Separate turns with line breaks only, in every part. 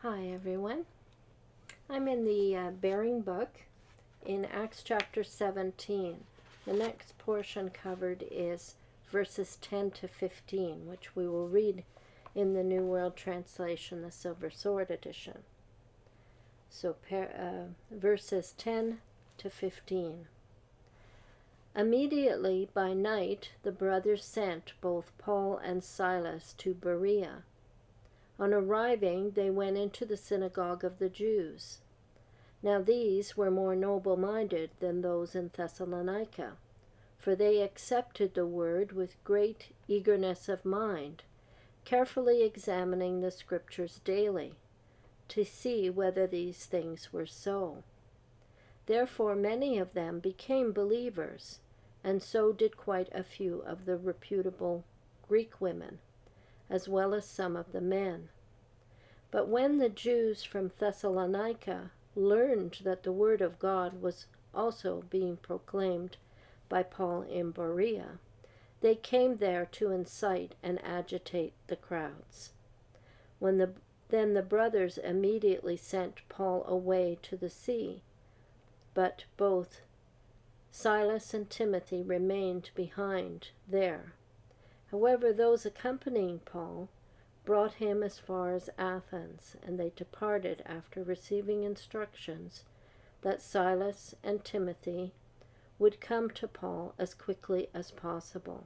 Hi everyone. I'm in the Bearing book in Acts chapter 17. The next portion covered is verses 10 to 15, which we will read in the New World Translation, the Silver Sword Edition. So verses 10 to 15. Immediately by night the brothers sent both Paul and Silas to Berea. On arriving, they went into the synagogue of the Jews. Now these were more noble-minded than those in Thessalonica, for they accepted the word with great eagerness of mind, carefully examining the Scriptures daily, to see whether these things were so. Therefore many of them became believers, and so did quite a few of the reputable Greek women, as well as some of the men. But when the Jews from Thessalonica learned that the word of God was also being proclaimed by Paul in Berea, they came there to incite and agitate the crowds. Then the brothers immediately sent Paul away to the sea, but both Silas and Timothy remained behind there. However, those accompanying Paul brought him as far as Athens, and they departed after receiving instructions that Silas and Timothy would come to Paul as quickly as possible.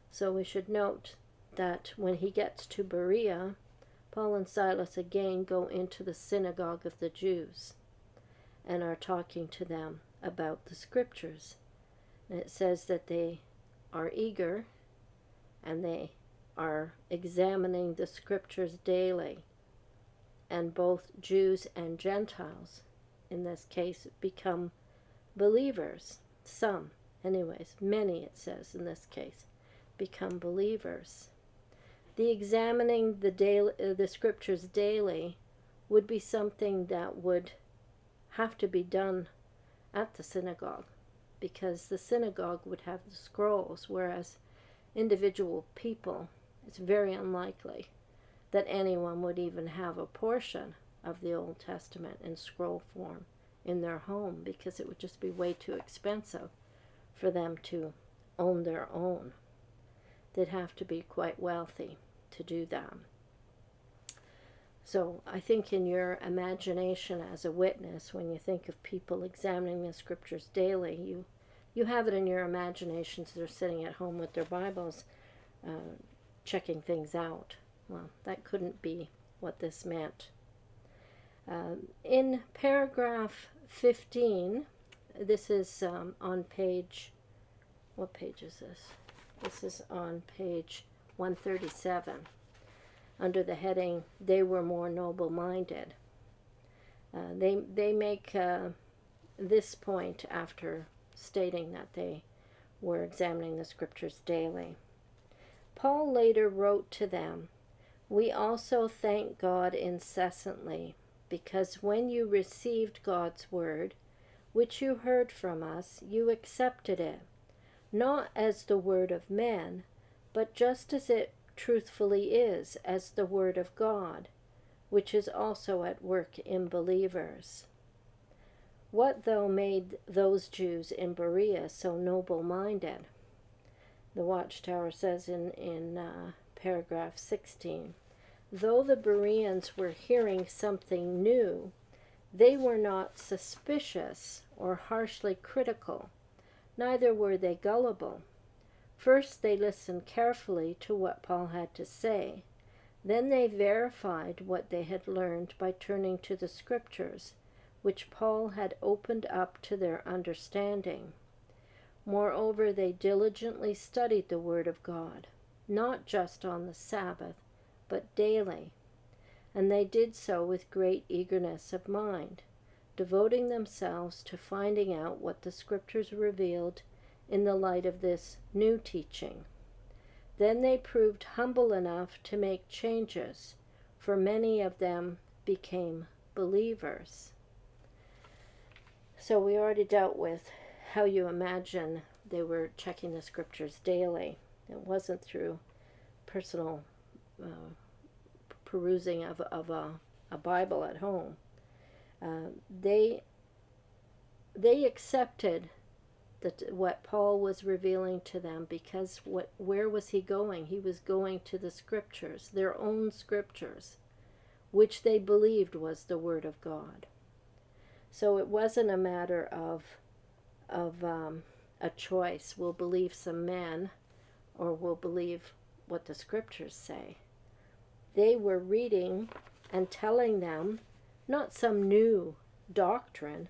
So we should note that when he gets to Berea, Paul and Silas again go into the synagogue of the Jews and are talking to them about the Scriptures. And it says that they are eager and they are examining the Scriptures daily, and both Jews and Gentiles, in this case, become believers. Some, anyways, many, it says in this case, become believers. The examining the Scriptures daily would be something that would have to be done at the synagogue, because the synagogue would have the scrolls, whereas individual people, it's very unlikely that anyone would even have a portion of the Old Testament in scroll form in their home, because it would just be way too expensive for them to own their own. They'd have to be quite wealthy to do that. So I think in your imagination as a witness, when you think of people examining the Scriptures daily, you have it in your imaginations. They're sitting at home with their Bibles, checking things out. Well, that couldn't be what this meant. In paragraph 15, this is on page, what page is this? This is on page 137, under the heading, "They were more noble-minded." They make this point after stating that they were examining the Scriptures daily. Paul later wrote to them, "We also thank God incessantly, because when you received God's word, which you heard from us, you accepted it, not as the word of men, but just as it truthfully is, as the word of God, which is also at work in believers." What, though, made those Jews in Berea so noble-minded? The Watchtower says in paragraph 16, "Though the Bereans were hearing something new, they were not suspicious or harshly critical, neither were they gullible. First they listened carefully to what Paul had to say. Then they verified what they had learned by turning to the Scriptures, which Paul had opened up to their understanding. Moreover, they diligently studied the Word of God, not just on the Sabbath, but daily. And they did so with great eagerness of mind, devoting themselves to finding out what the Scriptures revealed in the light of this new teaching. Then they proved humble enough to make changes, for many of them became believers." So we already dealt with how you imagine they were checking the Scriptures daily. It wasn't through personal perusing of a Bible at home. They accepted what Paul was revealing to them, because where was he going? He was going to the scriptures, their own scriptures, which they believed was the Word of God. So it wasn't a matter of a choice. We'll believe some men, or we'll believe what the scriptures say. They were reading and telling them not some new doctrine.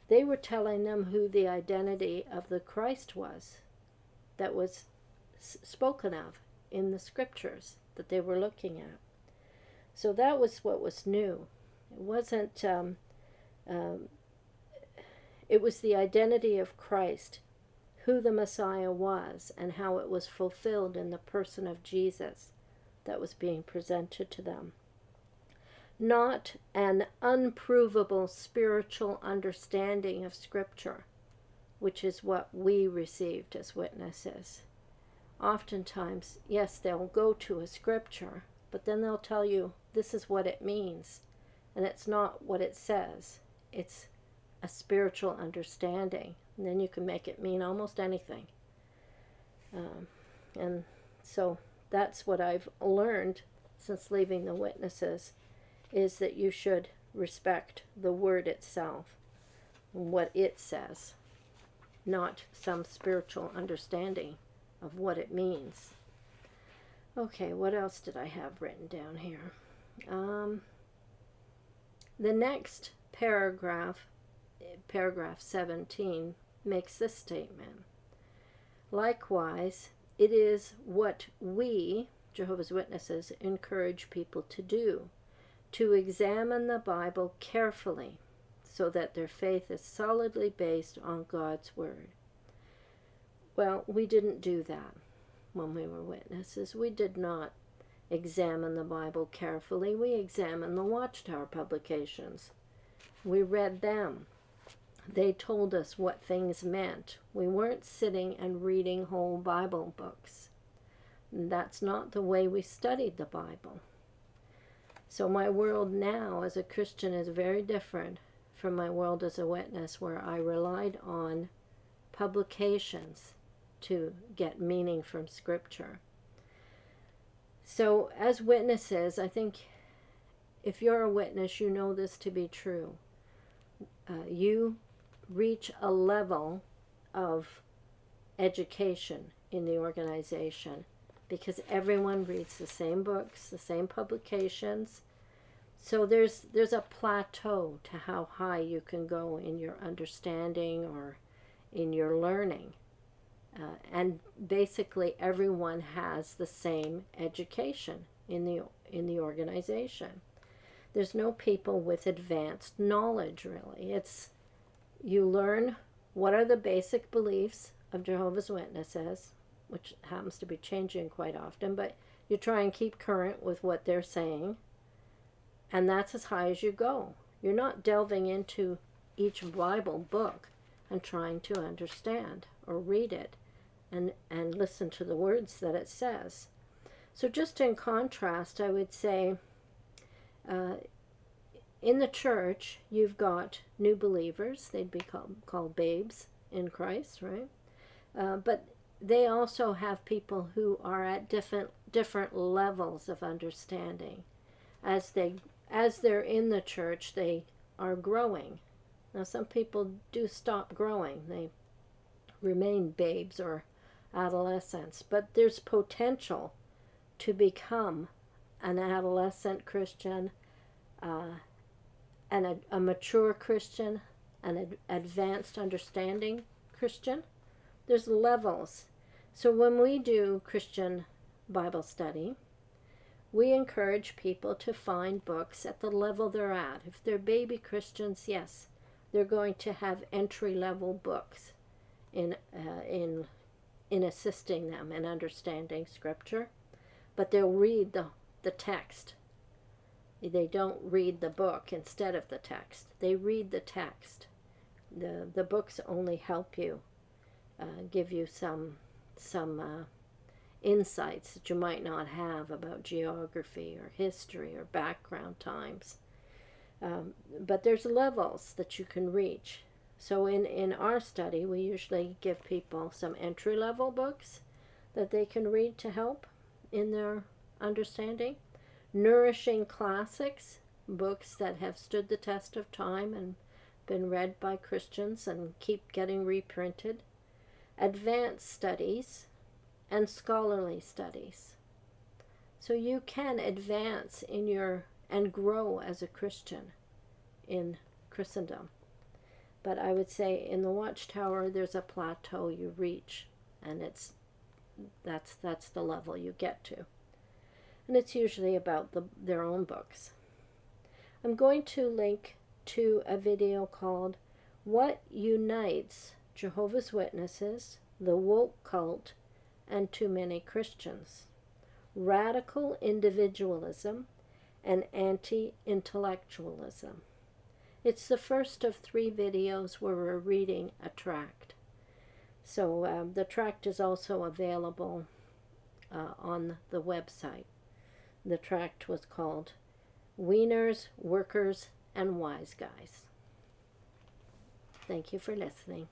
They were telling them who the identity of the Christ was that was spoken of in the scriptures that they were looking at. So that was what was new. It wasn't, it was the identity of Christ, who the Messiah was, and how it was fulfilled in the person of Jesus that was being presented to them. Not an unprovable spiritual understanding of Scripture, which is what we received as witnesses. Oftentimes, yes, they'll go to a Scripture, but then they'll tell you this is what it means, and it's not what it says. It's a spiritual understanding, and then you can make it mean almost anything. And so that's what I've learned since leaving the witnesses, is that you should respect the word itself, what it says, not some spiritual understanding of what it means. Okay, what else did I have written down here? The next paragraph 17, makes this statement. Likewise, it is what we, Jehovah's Witnesses, encourage people to do, to examine the Bible carefully, so that their faith is solidly based on God's Word. Well, we didn't do that when we were witnesses. We did not examine the Bible carefully. We examined the Watchtower publications. We read them. They told us what things meant. We weren't sitting and reading whole Bible books. That's not the way we studied the Bible. So my world now as a Christian is very different from my world as a witness, where I relied on publications to get meaning from Scripture. So as witnesses, I think if you're a witness, you know this to be true. You reach a level of education in the organization because everyone reads the same books, the same publications. So there's a plateau to how high you can go in your understanding or in your learning. And basically everyone has the same education in the organization. There's no people with advanced knowledge, really. It's you learn what are the basic beliefs of Jehovah's Witnesses, which happens to be changing quite often, but you try and keep current with what they're saying, and that's as high as you go. You're not delving into each Bible book and trying to understand or read it and listen to the words that it says. So just in contrast, I would say in the church, you've got new believers. They'd be called babes in Christ, right? But they also have people who are at different levels of understanding. As they're in the church, they are growing. Now, some people do stop growing. They remain babes or adolescents, but there's potential to become an adolescent Christian, and a mature Christian, an advanced understanding Christian. There's levels. So when we do Christian Bible study, we encourage people to find books at the level they're at. If they're baby Christians, yes, they're going to have entry-level books in assisting them in understanding Scripture, but they'll read the text. They don't read the book instead of the text. They read the text. The books only help you, give you some insights that you might not have about geography or history or background times. But there's levels that you can reach. So in our study, we usually give people some entry-level books that they can read to help in their understanding. Nourishing classics, books that have stood the test of time and been read by Christians and keep getting reprinted. Advanced studies and scholarly studies. So you can advance in your and grow as a Christian in Christendom. But I would say in the Watchtower there's a plateau you reach, and that's the level you get to. And it's usually about their own books. I'm going to link to a video called What Unites Jehovah's Witnesses, the Woke Cult, and Too Many Christians: Radical Individualism and Anti-Intellectualism. It's the first of 3 videos where we're reading a tract. So the tract is also available on the website. The tract was called Wieners, Workers, and Wise Guys. Thank you for listening.